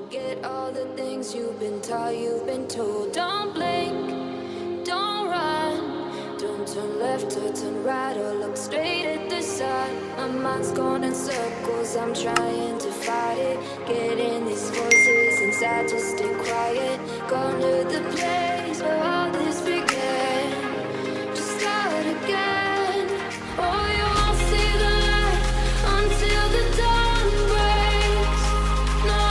Forget all the things you've been taught, you've been told. Don't blink, don't run, don't turn left or turn right or look straight at the sun. My mind's going in circles, I'm trying to fight it. Getting these voices inside to stay quiet. Gone to the place where all this began. Just start again. Oh, you won't see the light until the dawn breaks. No,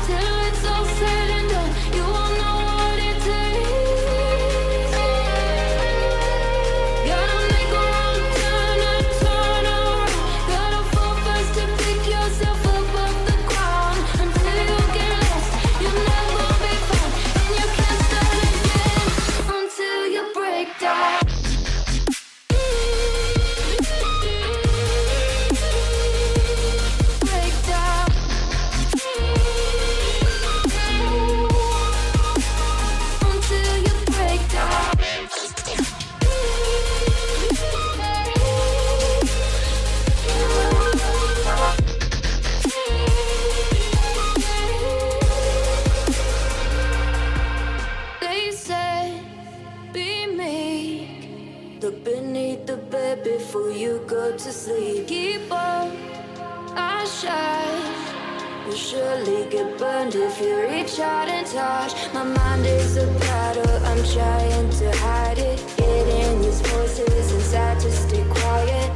till it's all said and done, you won't know what it takes. Gotta make a wrong turn and turn around. Gotta fall first to pick yourself up off the ground. Until you get lost, you'll never be found, and you can't start again until you break down. Break down. Until you break down. They said, be meek. Look beneath the bed before you go to sleep. Keep on, I shine. You'll surely get burned if you reach out and touch. My mind is a battle, I'm trying to hide it. Getting these voices inside to stay quiet.